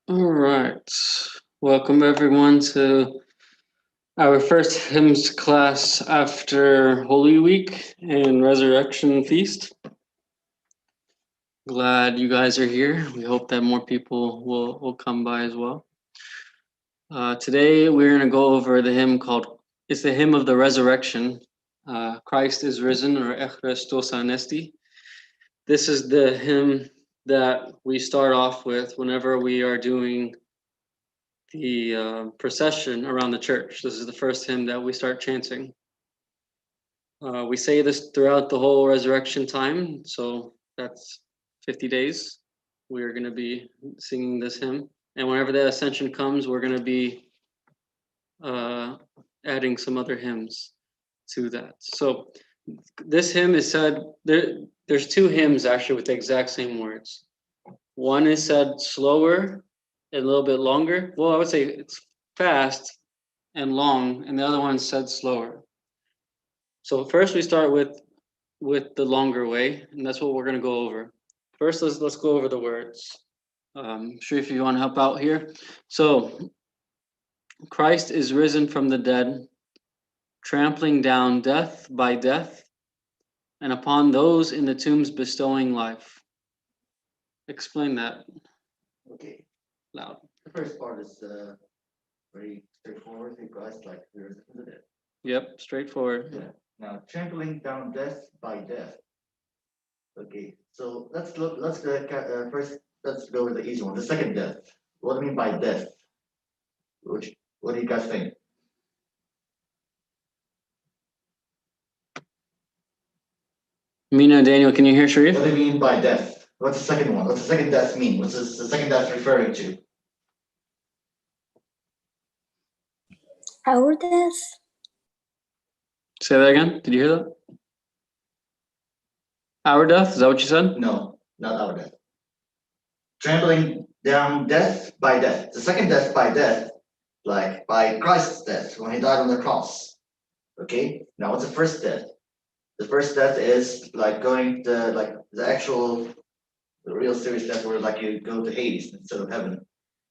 All right. Welcome everyone to our first hymns class after Holy Week and Resurrection Feast. Glad you guys are here. We hope that more people will come by as well. Today we're going to go over the hymn called, it's the hymn of the resurrection. Christ is risen, or Echrestos Anesti. This is the hymn that we start off with whenever we are doing the procession around the church. This is the first hymn that we start chanting. We say this throughout the whole resurrection time, so that's 50 days. We are going to be singing this hymn. And whenever the ascension comes, we're going to be adding some other hymns to that. So this hymn is said, there's two hymns actually with the exact same words. One is said slower and a little bit longer. Well, I would say it's fast and long, and the other one said slower. So first we start with the longer way, and that's what we're going to go over. First, let's go over the words. Sharif, if you want to help out here. So Christ is risen from the dead, trampling down death by death, and upon those in the tombs bestowing life. Explain that Okay, loud. the first part is very straightforward. Christ like risen from the dead. Yep, straightforward. Yeah. Now trampling down death by death. Okay, so let's look. First. Let's go with the easy one. The second death. What do I mean by death? What do you guys think? Mina, Daniel, can you hear Sharif? What do you mean by death? What's the second one? What's the second death mean? What's the second death referring to? Our death? Say that again. Did you hear that? Our death? Is that what you said? No, not our death. Trampling down death by death. The second death by death, like by Christ's death when he died on the cross. Okay. Now, what's the first death? The first death is like going to like the actual, the real serious death where like you go to Hades instead of heaven.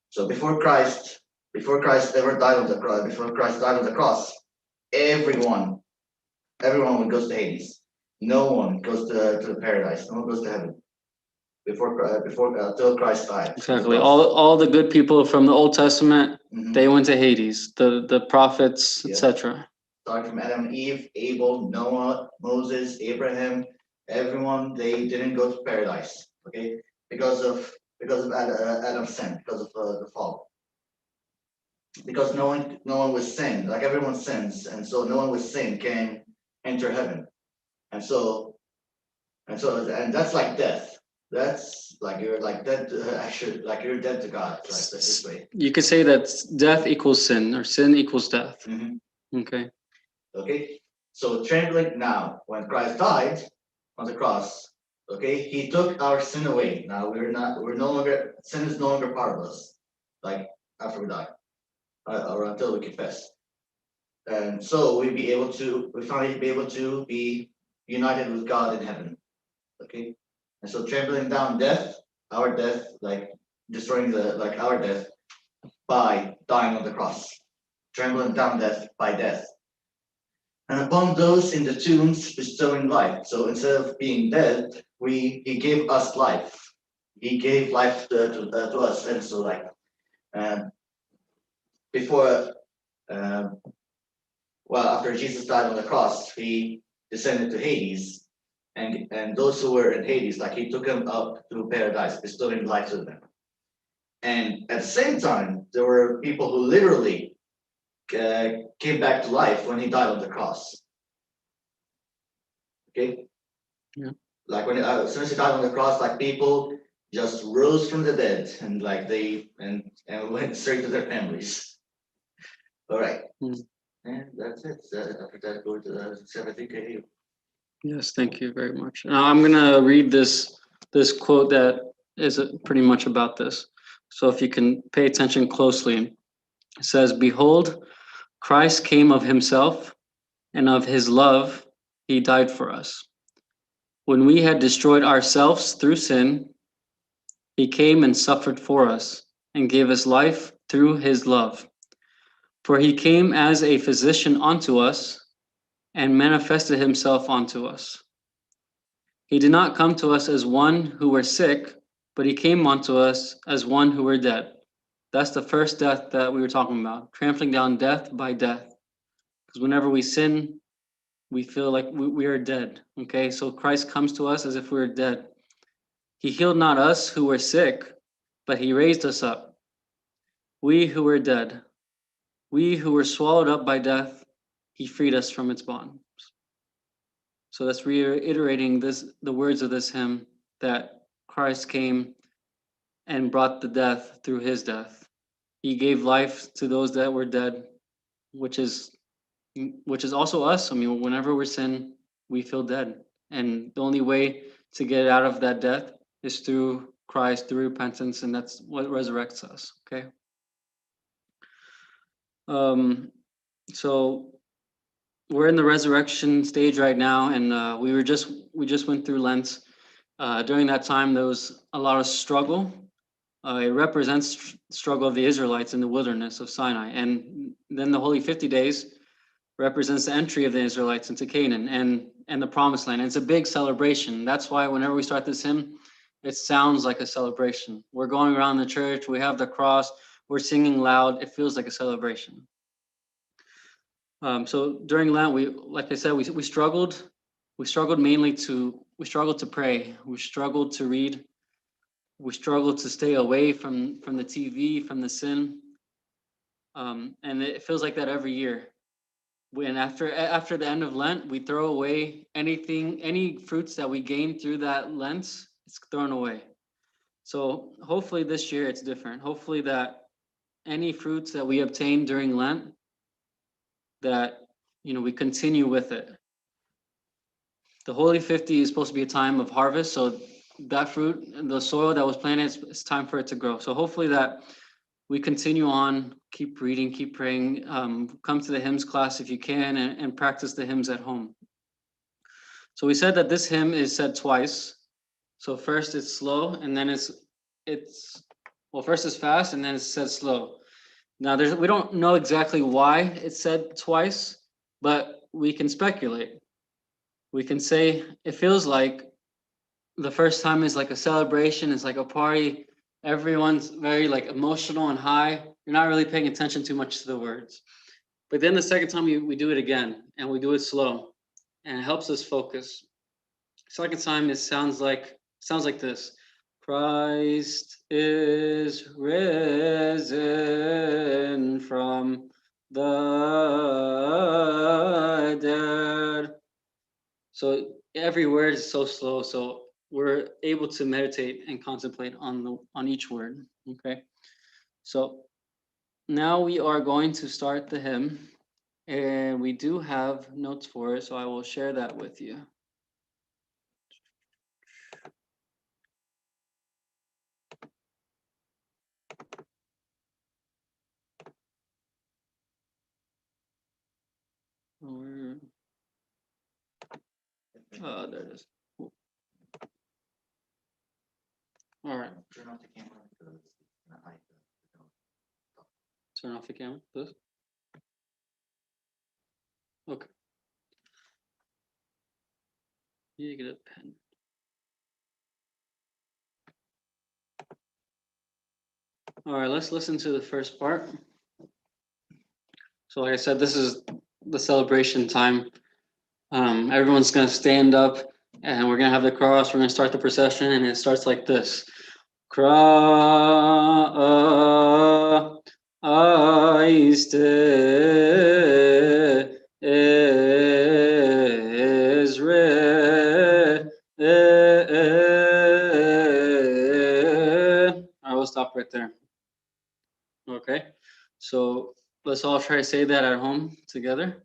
So before Christ ever died on the cross, before Christ died on the cross, everyone would goes to Hades. No one goes to the paradise. No one goes to heaven before till Christ died. Exactly. All the good people from the Old Testament, they Mhm. went to Hades. The prophets, Yeah. etc. Starting from Adam and Eve, Abel, Noah, Moses, Abraham, everyone, they didn't go to paradise. Okay, because of Adam's sin, because of the fall. Because no one with sin, like everyone sins, and so no one with sin can enter heaven. And so and that's like death. That's like you're like dead. Actually, like you're dead to God. Like this way. You could say that death equals sin, or sin equals death. Mhm. Okay. Okay, so trampling now, when Christ died on the cross, okay, he took our sin away. Now we're no longer, sin is no longer part of us, like after we die, or until we confess. And so we finally be able to be united with God in heaven. Okay, and so trampling down death, our death, like destroying like our death by dying on the cross, trampling down death by death. And upon those in the tombs bestowing life. So instead of being dead, he gave us life. He gave life to us. And so like um, before, um, well, after Jesus died on the cross, he descended to Hades, and those who were in Hades, like he took them up to paradise, bestowing life to them. And at the same time, there were people who literally came back to life when he died on the cross. Okay. Yeah. Like when as soon as he died on the cross, like people just rose from the dead and like they and went straight to their families. All right. And that's it. After that, go to the 17K. Yes, thank you very much. Now I'm gonna read this quote that is pretty much about this. So if you can pay attention closely, it says, "Behold, Christ came of himself, and of his love he died for us. When we had destroyed ourselves through sin, he came and suffered for us, and gave us life through his love. For he came as a physician unto us, and manifested himself unto us. He did not come to us as one who were sick, but he came unto us as one who were dead. That's the first death that we were talking about, trampling down death by death. Because whenever we sin, we feel like we are dead. Okay, so Christ comes to us as if we were dead. He healed not us who were sick, but he raised us up. We who were dead, we who were swallowed up by death, he freed us from its bonds. So that's reiterating the words of this hymn, that Christ came and brought the death through his death. He gave life to those that were dead, which is also us. I mean, whenever we're sin, we feel dead. And the only way to get out of that death is through Christ, through repentance, and that's what resurrects us. Okay. So we're in the resurrection stage right now, and we just went through Lent. During that time, there was a lot of struggle. It represents struggle of the Israelites in the wilderness of Sinai, and then the Holy 50 days represents the entry of the Israelites into Canaan and the Promised Land. And it's a big celebration. That's why whenever we start this hymn, it sounds like a celebration. We're going around the church, we have the cross, we're singing loud. It feels like a celebration. So during Lent, like I said, we struggled. We struggled to pray. We struggled to read. We struggled to stay away from the TV, from the sin. And it feels like that every year. When after the end of Lent, we throw away any fruits that we gain through that Lent, it's thrown away. So hopefully this year it's different. Hopefully that any fruits that we obtain during Lent, that we continue with it. The Holy 50 is supposed to be a time of harvest, so that fruit, the soil that was planted, it's time for it to grow. So hopefully that we continue on, keep reading, keep praying, come to the hymns class if you can, and practice the hymns at home. So we said that this hymn is said twice. So first it's slow, and then first it's fast, and then it's said slow. Now we don't know exactly why it's said twice, but we can speculate. We can say it feels like the first time is like a celebration, it's like a party. Everyone's very like emotional and high. You're not really paying attention too much to the words. But then the second time we do it again, and we do it slow, and it helps us focus. Second time it sounds like this. Christ is risen from the dead. So every word is so slow, so we're able to meditate and contemplate on each word. Okay, so now we are going to start the hymn, and we do have notes for it, so I will share that with you. There it is. Cool. All right. Turn off the camera because it's not like Turn off the camera. This. Okay. You get a pen. All right, let's listen to the first part. So like I said, this is the celebration time. Everyone's going to stand up, and we're going to have the cross. We're going to start the procession, and it starts like this. Christ is risen. I will stop right there. Okay, so let's all try to say that at home together.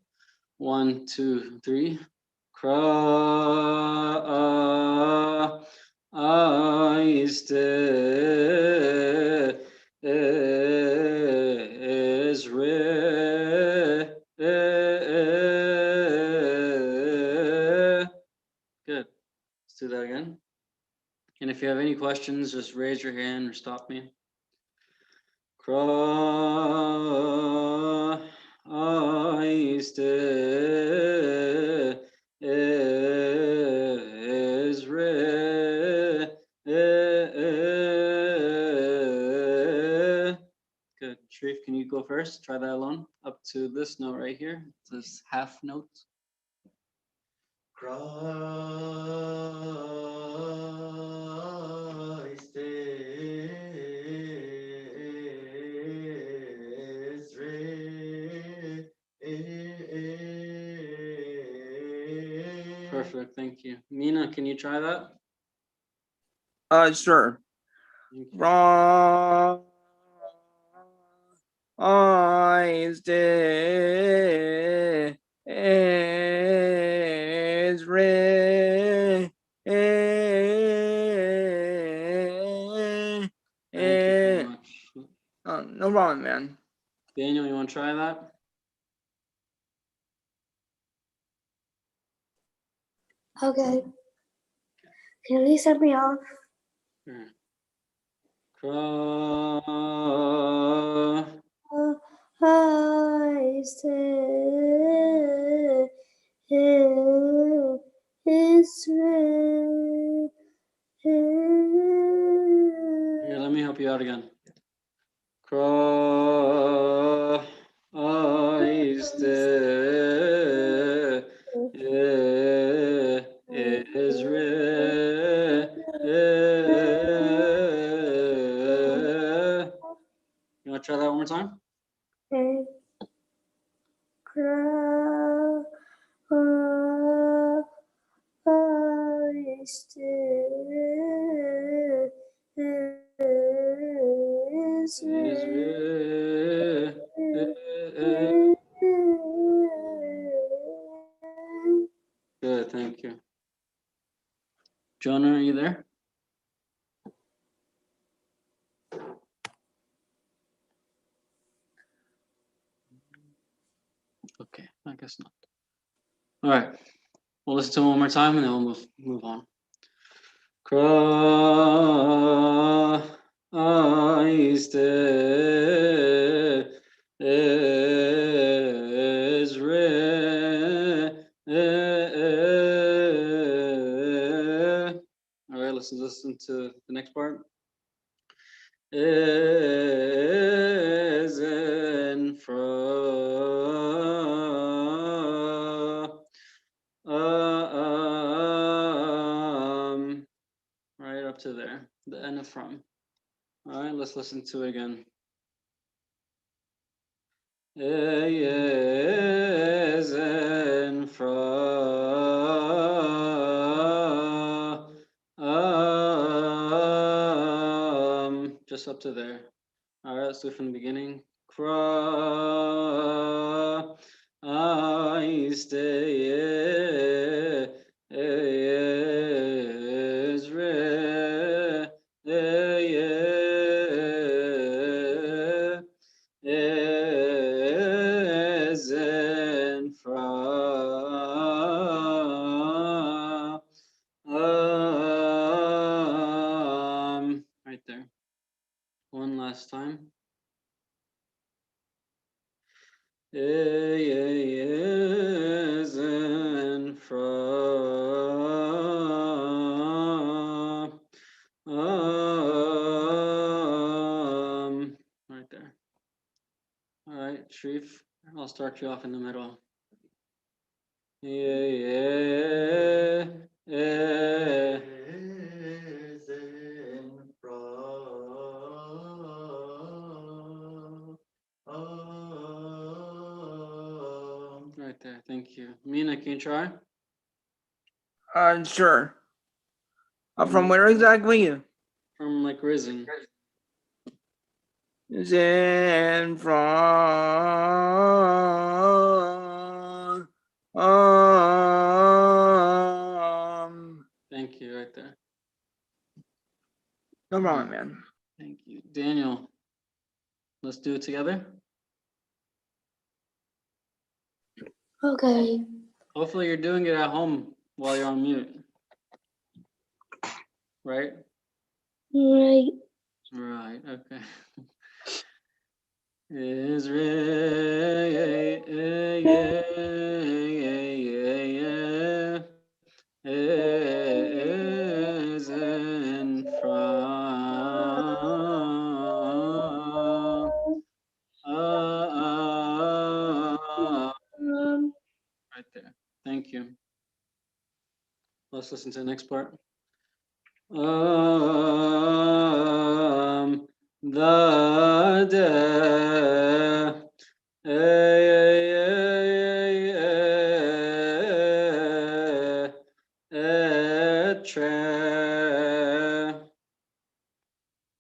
1, 2, 3. Christ is risen. Good. Let's do that again. And if you have any questions, just raise your hand or stop me. Christ is risen. Good. Sharif, can you go first? Try that alone. Up to this note right here. This half note. Christ is risen. Perfect. Thank you. Mina, can you try that? Sure. Thank you. Christ is risen. Thank you so much. No problem, man. Daniel, you want to try that? Okay. Can you set me off? Sure. Christ is risen. Here, let me help you out again. Christ is risen. You want to try that one more time? Okay. Christ is Is risen. Good, thank you. Jonah, are you there? Okay, I guess not. All right, we'll listen to it one more time and then we'll move on. Christ is risen. All right, let's listen to the next part. Is in right up to there, the end of from. All right, let's listen to it again. Is in from. Just up to there. All right, let's do it from the beginning. Christ is risen. Is in from. Right there. One last time. Is in from. Right there. All right, Sharif, I'll start you off in the middle. Risen from. Right there, thank you. Mina, can you try? Sure. From where exactly? From like risen. Zen from. Thank you, right there. No problem, man. Thank you. Daniel, let's do it together. Okay. Hopefully you're doing it at home while you're on mute. Right? Right. Right, okay. Israel is in front. Right there. Thank you. Let's listen to the next part. The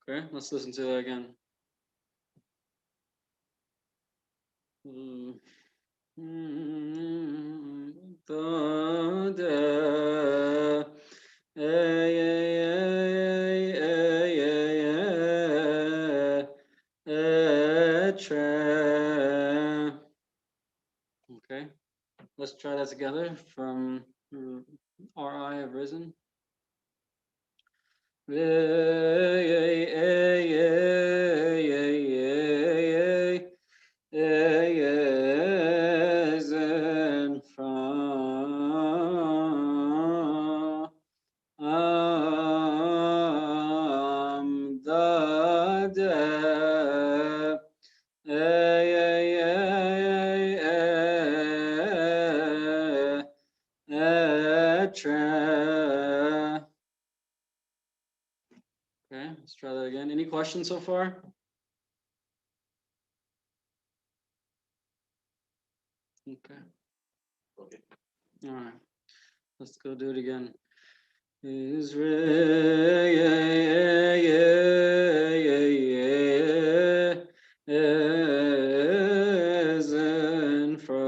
Okay, let's listen to that again. Okay, let's try that together from Our Eye Have Risen. Is in front. Okay, let's try that again. Any questions so far? Okay. Okay. All right. Let's go do it again. Israel is in front.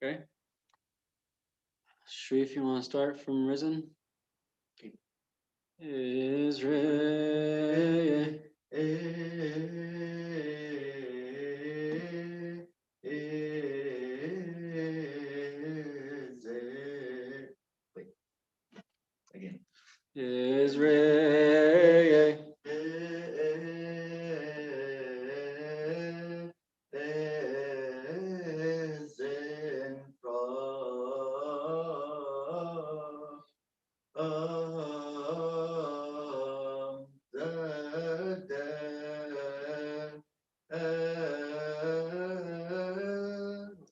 Okay. Shri, if you want to start from Risen. Israel. Wait. Again. Israel. Is in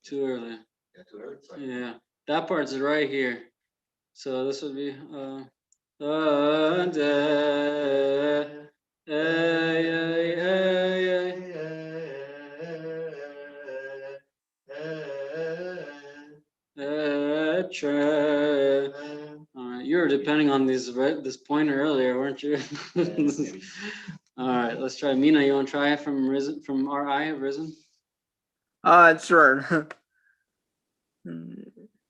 Too early. Yeah, too early. Sorry. Yeah, that part's right here. So this would be All right, you were depending on this pointer earlier, weren't you? Maybe. All right, let's try. Mina, you want to try it from Risen, from Our Eye Have Risen? Sure.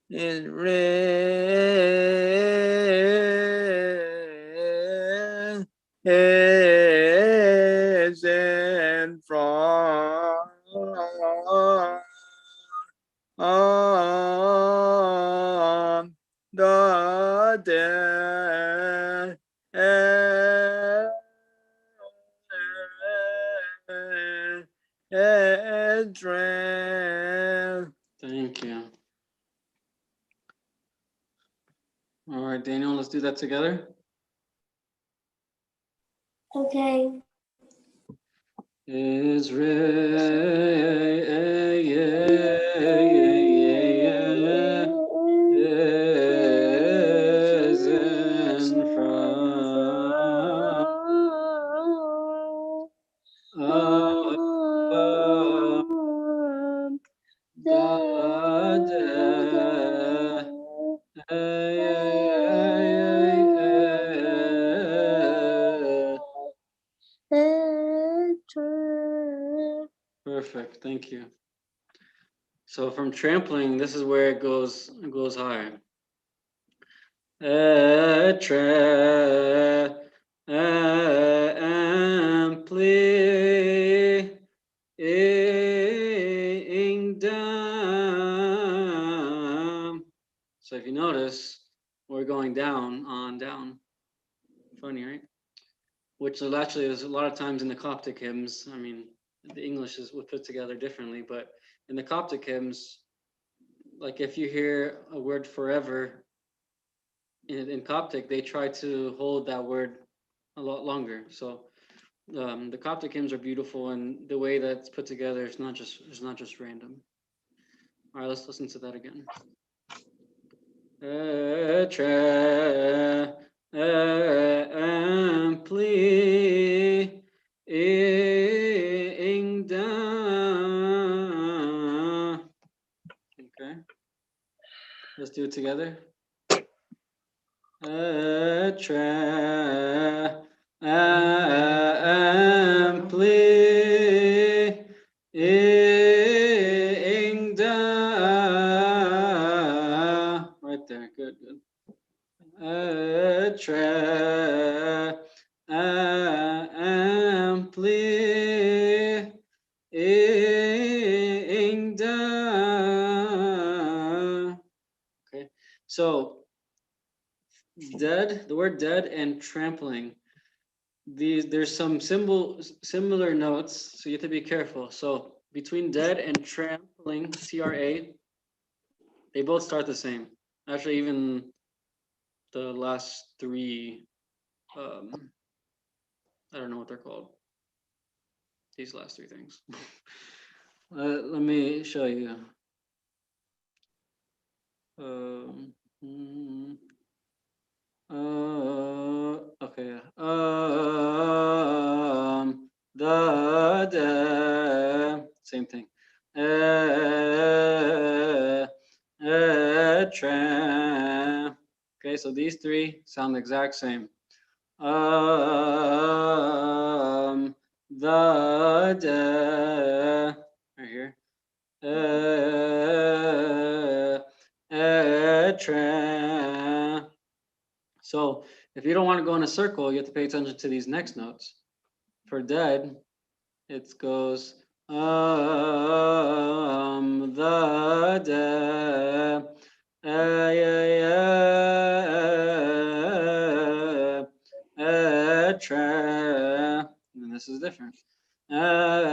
Israel is in front. On the dead entrance. Thank you. All right, Daniel, let's do that together. Okay. Is in front. Perfect, thank you. So from trampling, this is where it goes higher. Amplifying down. So if you notice, we're going down, on, down. Funny, right? Which is actually is a lot of times in the Coptic hymns. I mean, the English is put together differently, but in the Coptic hymns, like if you hear a word forever in Coptic, they try to hold that word a lot longer. So the Coptic hymns are beautiful, and the way that's put together is not just random. All right, let's listen to that again. Okay, let's do it together. Right there, good, good. Okay, so dead, the word dead and trampling. There's some similar notes, so you have to be careful. So between dead and trampling, TRA, they both start the same. Actually, even the last three, I don't know what they're called. These last three things. Let me show you. Okay. Same thing. Okay, so these three sound the exact same. Right here. So if you don't want to go in a circle, you have to pay attention to these next notes. For dead, it goes the dead. And this is different. Ampling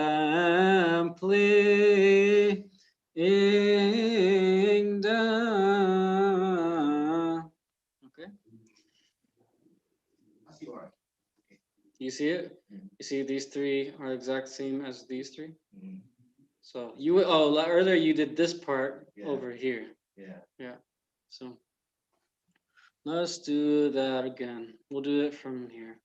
down. Okay. You see it? You see these three are exact same as these three. So earlier you did this part over here. Yeah. So let's do that again. We'll do it from here.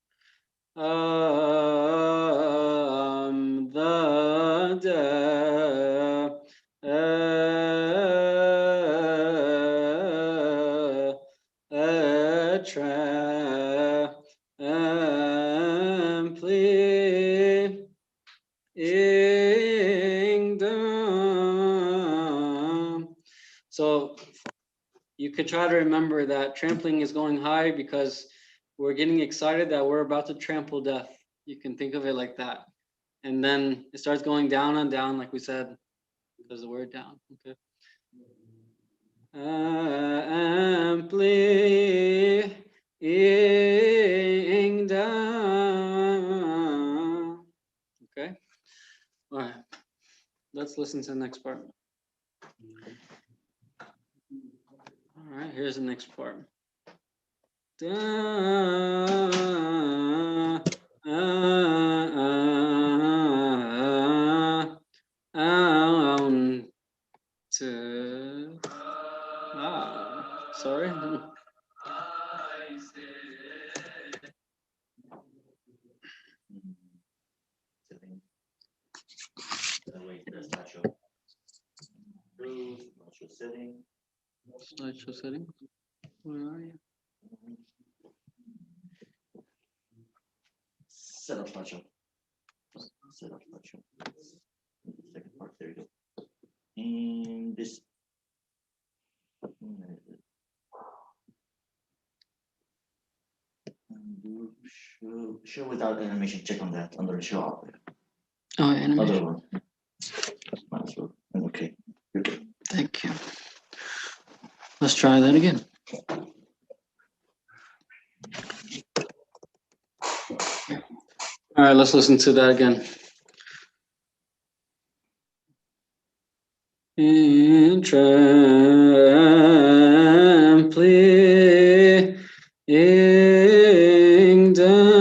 So you could try to remember that trampling is going high because we're getting excited that we're about to trample death. You can think of it like that. And then it starts going down and down, like we said, because the word down. Okay. Ampling down. Okay. All right. Let's listen to the next part. All right. Here's the next part. Down to sorry. Slideshow settings. Where are you? Set up slideshow. Set up slideshow. Second part, there you go. And this. Group To show without animation, check on that under show out. Oh, animation. Other one. Might as well. Okay. You're good. Thank you. Let's try that again. All right, let's listen to that again. In trampling down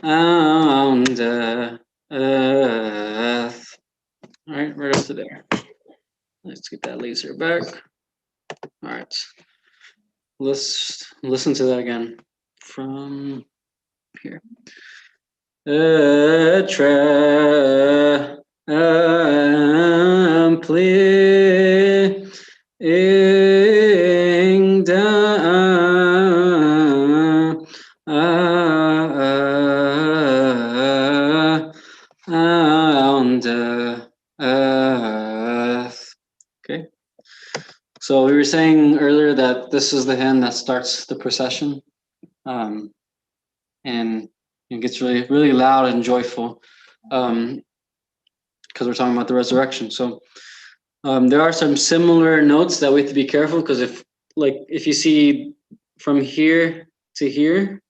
on the earth. All right, right up to there. Let's get that laser back. All right, let's listen to that again from here. Trampling down on the earth. Okay. So we were saying earlier that this is the hymn that starts the procession, and it gets really, really loud and joyful, because we're talking about the resurrection. So there are some similar notes that we have to be careful, because if you see from here to here,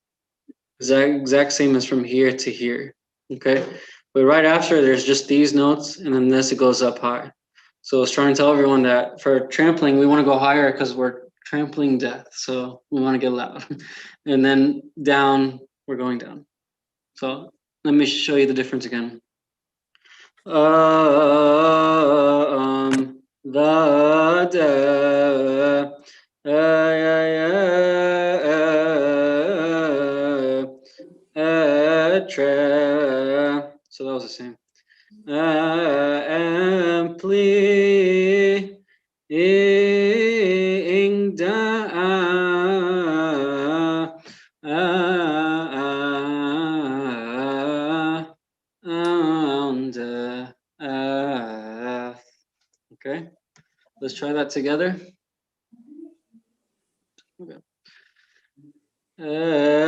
exact same as from here to here. Okay, but right after there's just these notes, and then this it goes up high. So I was trying to tell everyone that for trampling, we want to go higher because we're trampling death. So we want to get loud. And then down, we're going down. So let me show you the difference again. So that was the same. Ampling down on the earth. Okay, let's try that together. Okay. Ampling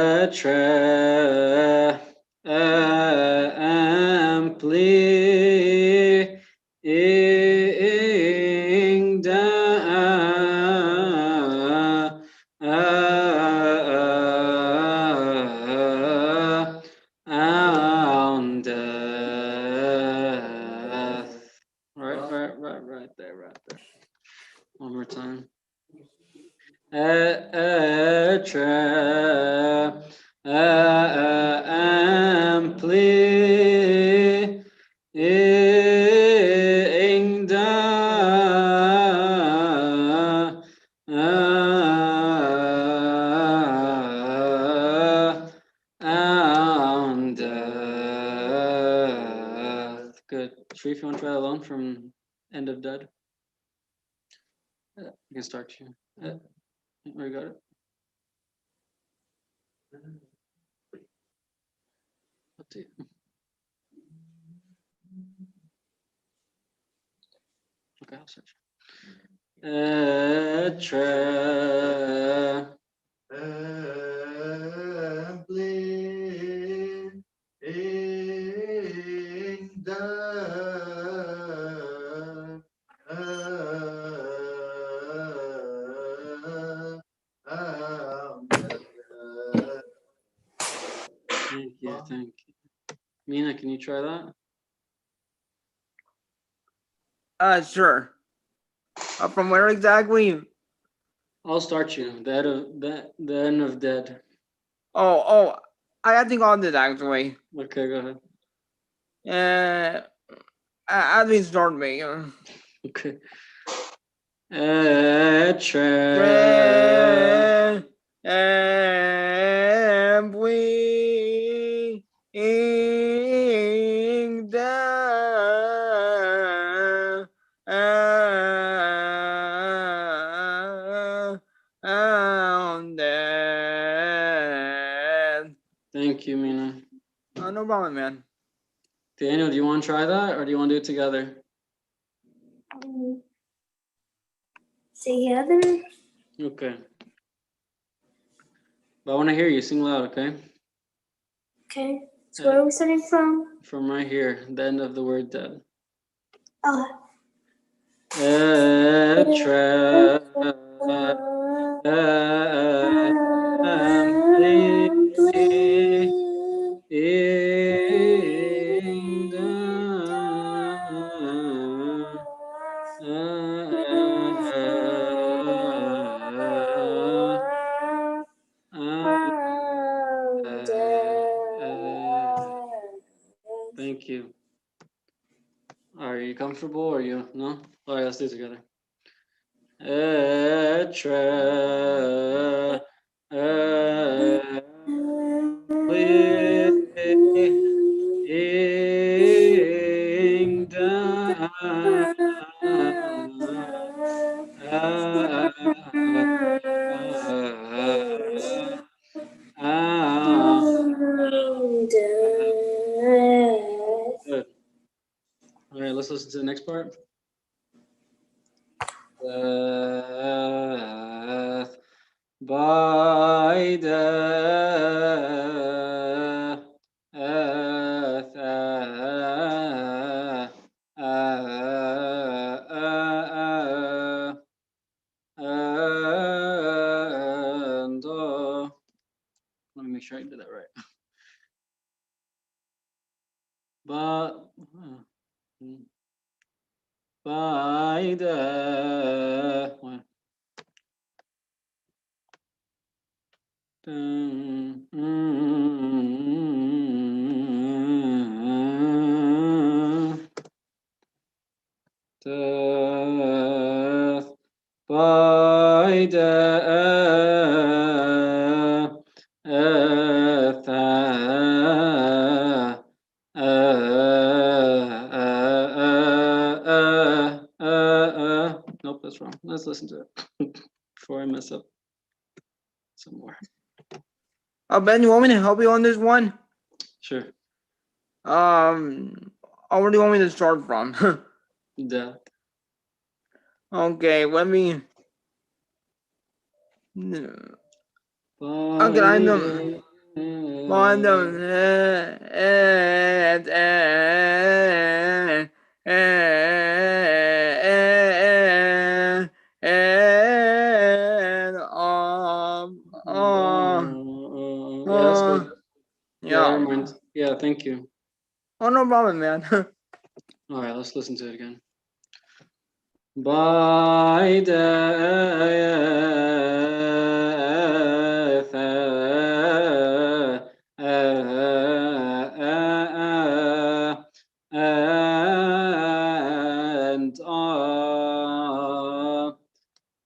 down on the earth. Right there. One more time. Ampling down on the earth. Good. Sharif, you want to try that alone from End of Dead? You can start you. Where you got it? Up to you. Okay, I'll search. Trampling down Thank you. Mina, can you try that? Sure. From where exactly? I'll start you. The end of dead. Oh, I think I did actually. Okay, go ahead. At least start me. Okay. And we down on that. Thank you, Mina. No problem, man. Daniel, do you want to try that, or do you want to do it together? together. Okay. But I want to hear you sing loud, okay? Okay. So where are we starting from? From right here, the end of the word dead. Oh. Thank you. Are you comfortable or you no? All right, let's do it together. Good. All right, let's listen to the next part. Death by death, and let me make sure I did that right. But by death. Death by death, nope, that's wrong. Let's listen to it before I mess up some more. Ben, you want me to help you on this one? Sure. Where do you want me to start from? Death. Okay, let me. Okay, I know. Yeah, that's good. Yeah, Yeah. never mind. Yeah, thank you. Oh, no problem, man. All right, let's listen to it again. By death, and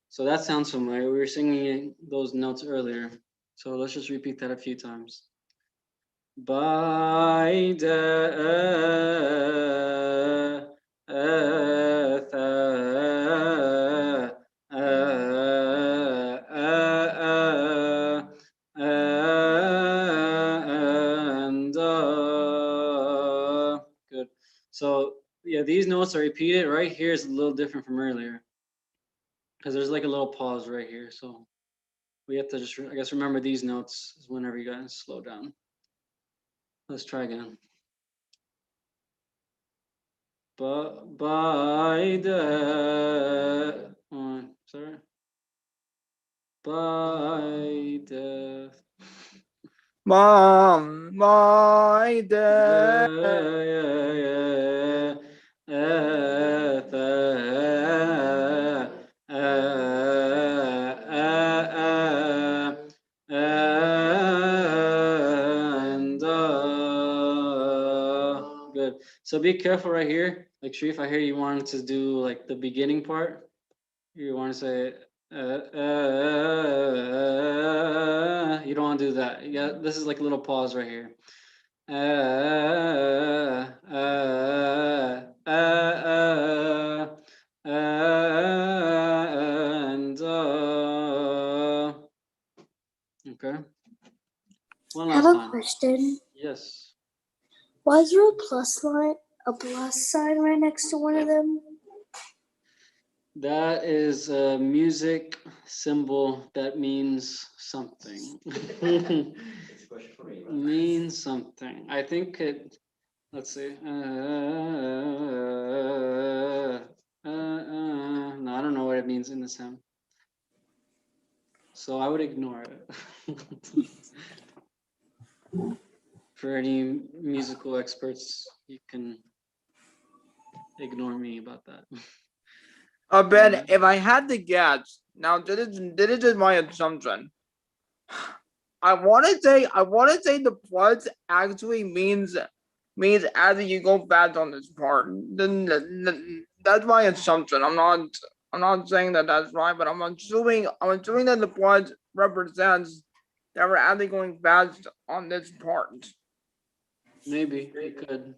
so that sounds familiar. We were singing those notes earlier. So let's just repeat that a few times. By death, and good. So yeah, these notes are repeated. Right here is a little different from earlier because there's like a little pause right here. So we have to just, I guess, remember these notes whenever you guys slow down. Let's try again. But by the sorry. By the Mom, my dad. And good. So be careful right here. Like Sharif, I hear you wanted to do like the beginning part. You want to say you don't want to do that. Yeah, this is like a little pause right here. And okay. One I have last a time. question. Yes. Why is there a plus sign right next to one of them? That is a music symbol that means something. It's a question for me, right? Means something. I think it. Let's see. No, I don't know what it means in this hymn. So I would ignore it. For any musical experts, you can ignore me about that. Ben, if I had to guess, now this is just my assumption. I want to say the plus actually means as you go fast on this part. Then that's my assumption. I'm not saying that that's right, but I'm assuming that the plus represents that we're actually going fast on this part. Maybe you could.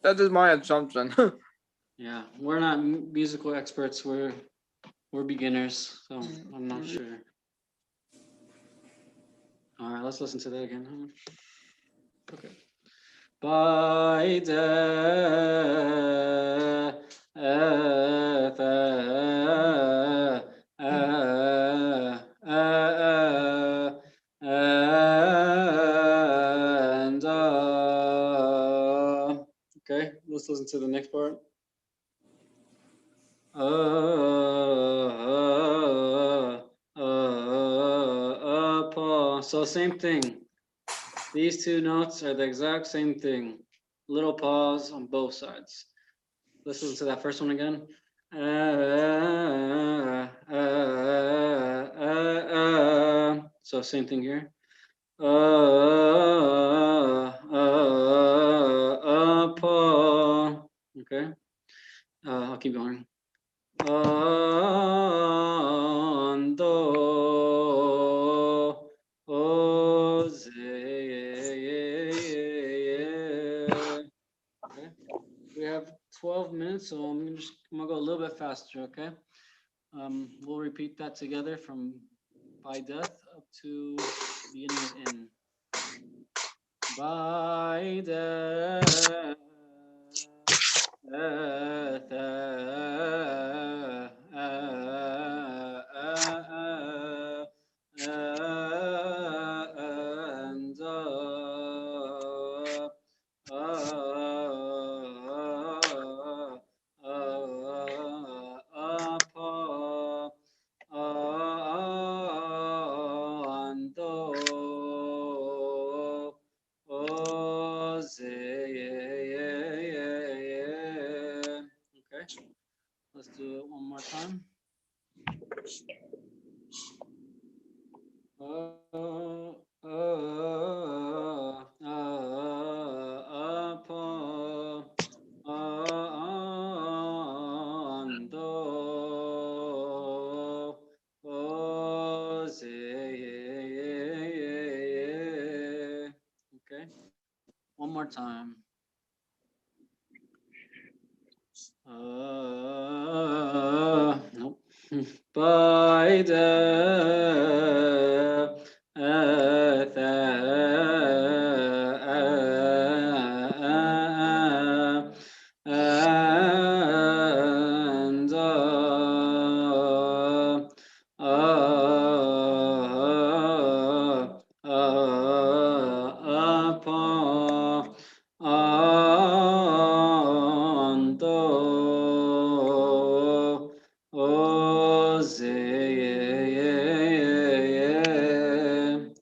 That is my assumption. Yeah, we're not musical experts. We're beginners, so I'm not sure. All right, let's listen to that again. Okay. By and okay, let's listen to the next part. So same thing. These two notes are the exact same thing. Little pause on both sides. Let's listen to that first one again. So same thing here. Okay. I'll keep going. Okay. We have 12 minutes, so I'm gonna go a little bit faster, okay? We'll repeat that together from by death up to beginning of in. By death, and okay, let's do it one more time. Okay, one more time. Nope. By the and upon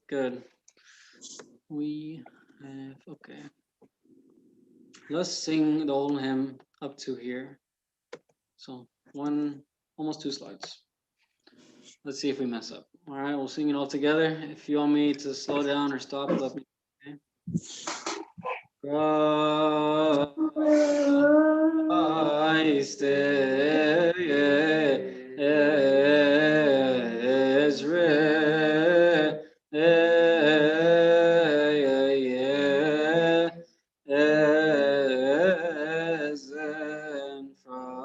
Good. We have okay. Let's sing the whole hymn up to here. So almost 2 slides. Let's see if we mess up. All right, we'll sing it all together. If you want me to slow down or stop, let me. Okay. Christ is risen from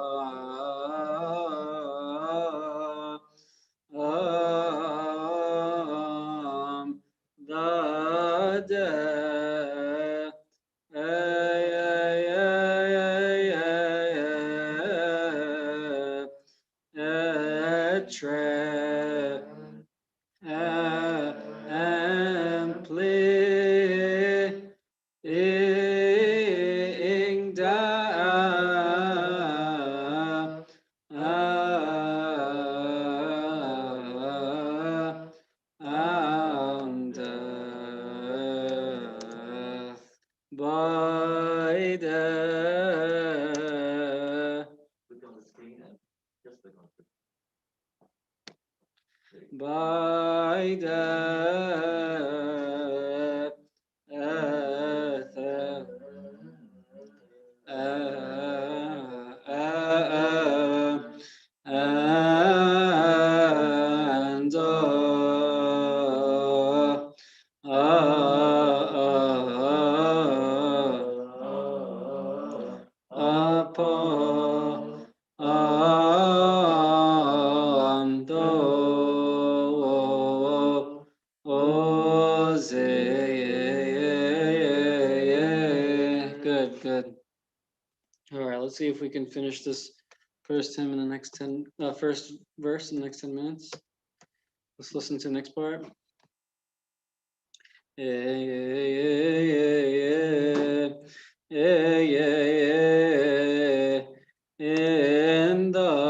the dead. ing da and by the Click on the screen and just click on it. by the earth, and upon those. Good, good. All right, let's see if we can finish this first hymn in the next first verse in the next 10 minutes. Let's listen to the next part. In the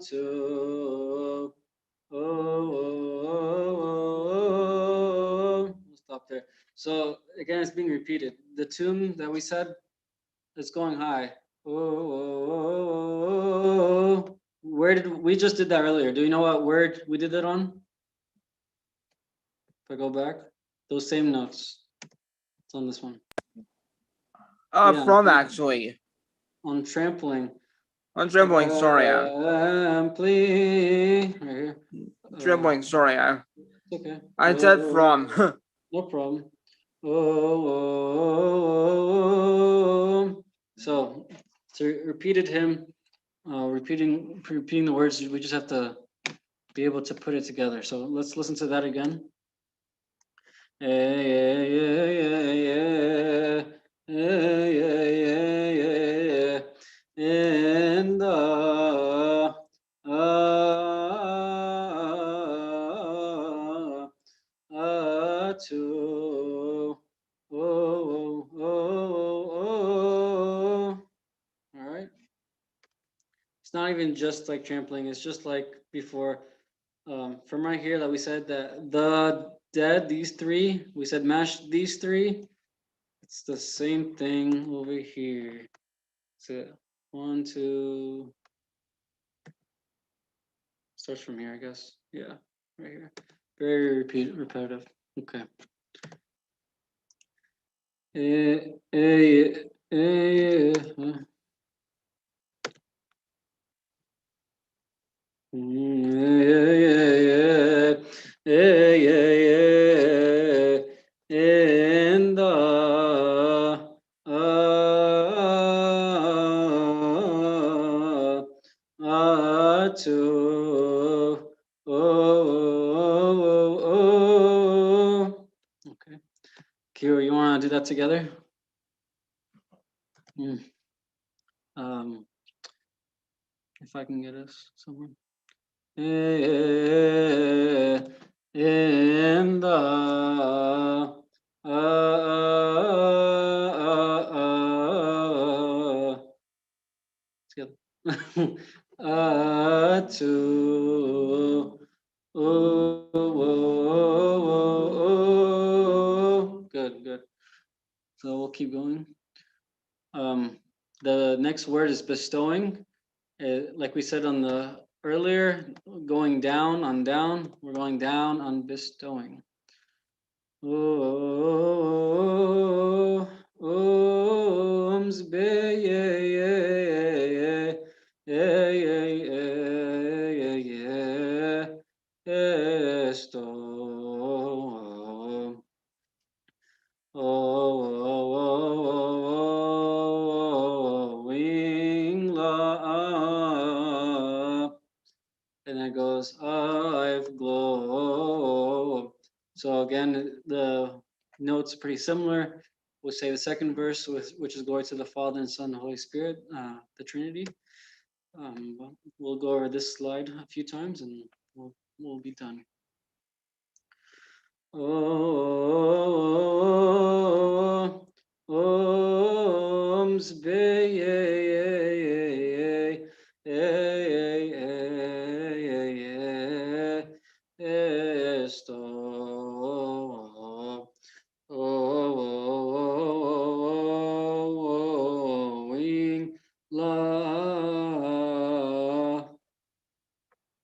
to we'll stop there. So again, it's being repeated. The tune that we said is going high. Where did we just did that earlier? Do you know what word we did that on? If I go back, those same notes. It's on this one. Yeah, From actually. On trampling. On trembling, sorry. Trampling. Right here. Trembling, sorry. Okay. I said from. No problem. Oh. So to repeated him, repeating the words, we just have to be able to put it together. So let's listen to that again. In the to all right. It's not even just like trampling, it's just like before. From right here that we said that the dead, these three, we said mash these three. It's the same thing over here. So 1, 2, starts from here, I guess. Yeah, right here. Very repetitive. Okay. In the to okay. Kira, you want to do that together? If I can get us somewhere. In the together. To good, good. So we'll keep going. The next word is bestowing. Like we said on the earlier, going down on down, we're going down on bestowing. Ums be esto. Wing la, and it goes I've glow. So again, the notes pretty similar. we'll say the second verse, which is glory to the Father and Son and Holy Spirit, the Trinity. We'll go over this slide a few times and we'll be done. Om's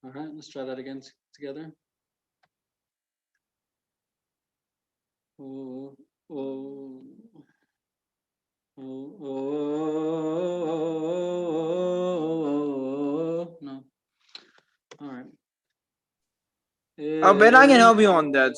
All right, let's try that again together. Oh, oh, oh, oh, no. All right. Ben, I can help you on that.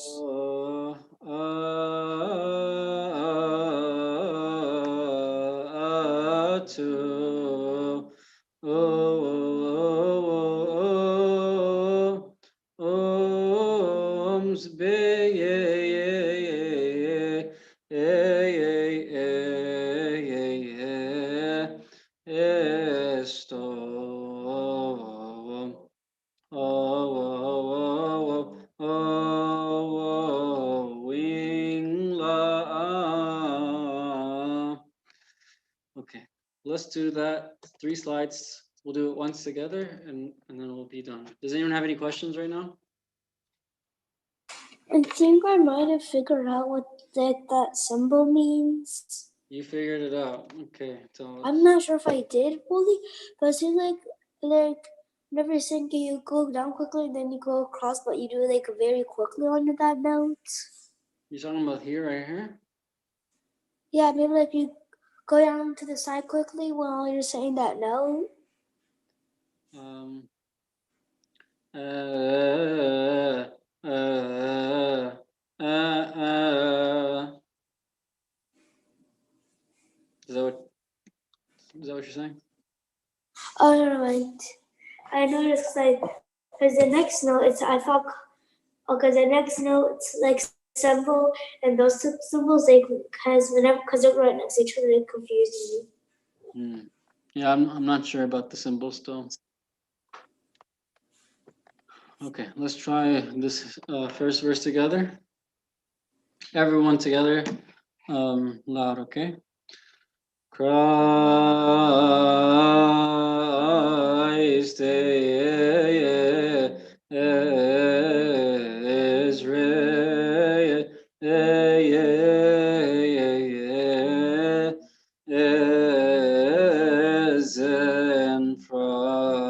Okay, let's do that 3 slides. We'll do it once together and then we'll be done. Does anyone have any questions right now? I think I might have figured out what that symbol means. You figured it out. Okay, so I'm not sure if I did fully, but it seems like whenever you're singing, you go down quickly and then you go across, but you do like very quickly on that note. you're talking about here, right here? Yeah, maybe like you go down to the side quickly while you're saying that note. Um, uh, uh, uh, uh. Is that what you're saying? Oh, never mind. I noticed because the next note I thought because the next note it's like symbol and those two symbols because they're right next to each other they confuse me. Yeah, I'm not sure about the symbol still. Okay, let's try this first verse together. Everyone together, loud, okay? Christ is risen from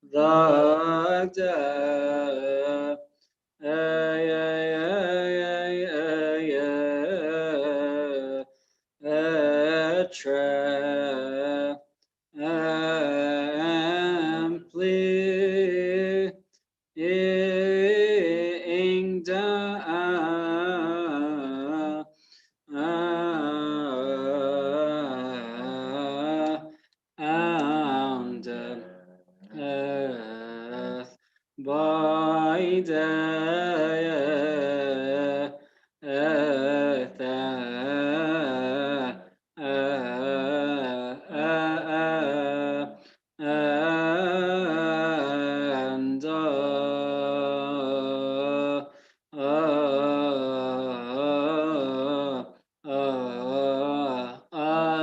the dead. Amply down earth by death and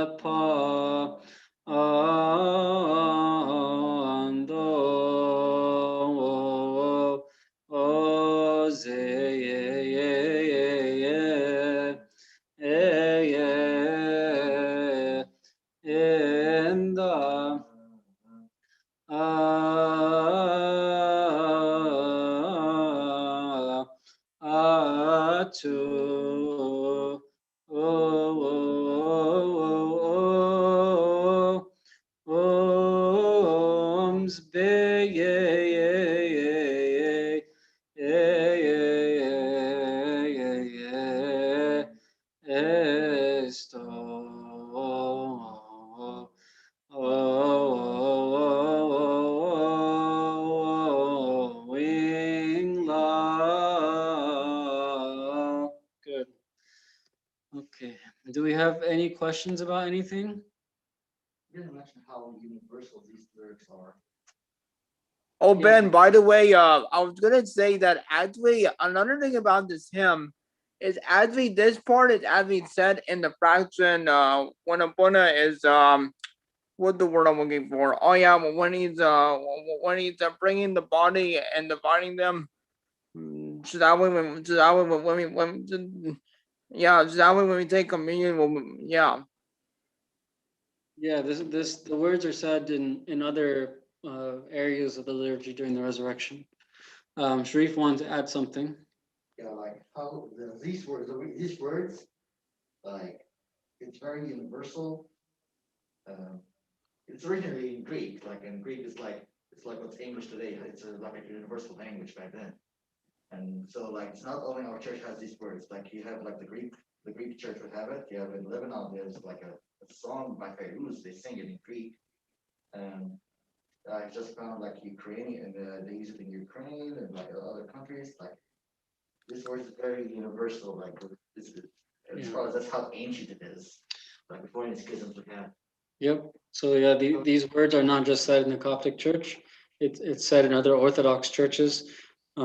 upon those in the to Om's esto wing we have any questions about anything? You didn't mention how universal these lyrics are. Oh, Yeah. Ben, by the way, I was gonna say that actually another thing about this hymn is actually this part is actually said in the fraction when Abuna is what the word I'm looking for? Oh yeah, when he's bringing the body and dividing them. So that way when we take communion, yeah. Yeah, the words are said in other areas of the liturgy during the resurrection. Sharif wanted to add something. Yeah, like how these words, like it's very universal. It's originally in Greek, like in Greek it's like what's English today. It's like a universal language back then. And so like it's not only our church has these words, like you have like the Greek church would have it. You have in Lebanon, there's like a song by Fairuz, they sing it in Greek. And I just found like Ukrainian, and they use it in Ukraine and like other countries. Like this word is very universal. Like as far as that's how ancient it is. Like before any schisms we have. Yep. So yeah, these words are not just said in the Coptic Church. It's said in other Orthodox churches.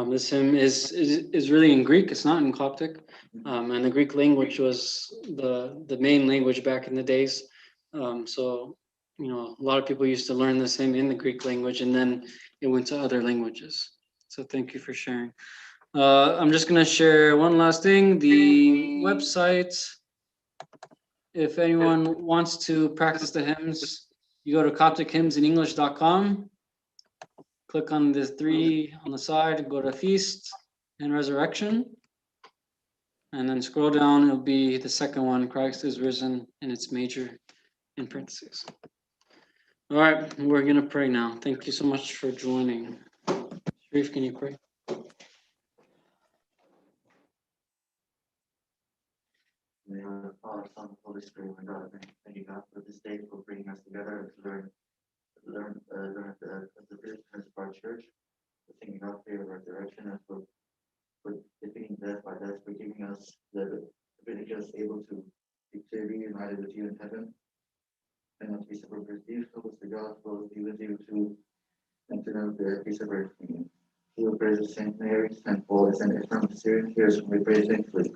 This hymn is really in Greek. It's not in Coptic. And the Greek language was the main language back in the days. So you know, a lot of people used to learn this hymn in the Greek language, and then it went to other languages. So thank you for sharing. I'm just gonna share one last thing. The website. If anyone wants to practice the hymns, you go to CopticHymnsinEnglish.com. Click on the 3 on the side, go to Feast and Resurrection. And then scroll down, it'll be the second one, Christ is risen, and it's major in parentheses. All right, we're going to pray now. Thank you so much for joining. Sharif, can you pray? In the name of the Father, Son, and Holy Spirit, my God, thank you, God, for this day, for bringing us together to learn the business of our church, for thinking about the resurrection, and for defeating death by death, for giving us the ability to be able to be clearly united with you in heaven, and not to be separate with you, so with the gospel, be with you too, and to know the peace of earth. We will praise the Saint Mary, Saint Paul, and Saint Ephrem of Syria, here's when we pray thankfully.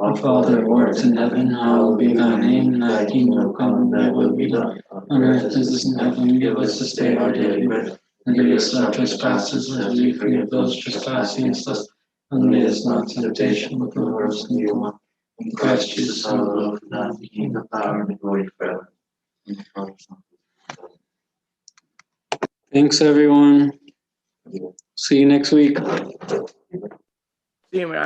Our Father, who art in heaven, hallowed be thy name, thy kingdom come, thy will be done, on earth as it is in heaven. Give us this day our daily bread, and forgive us our trespasses, as we forgive those trespassing against us. And lead us not into temptation, but deliver us from evil one. In Christ Jesus our Lord, for thine is the kingdom, the power, and the glory forever. Thanks, everyone. See you next week. See you, man.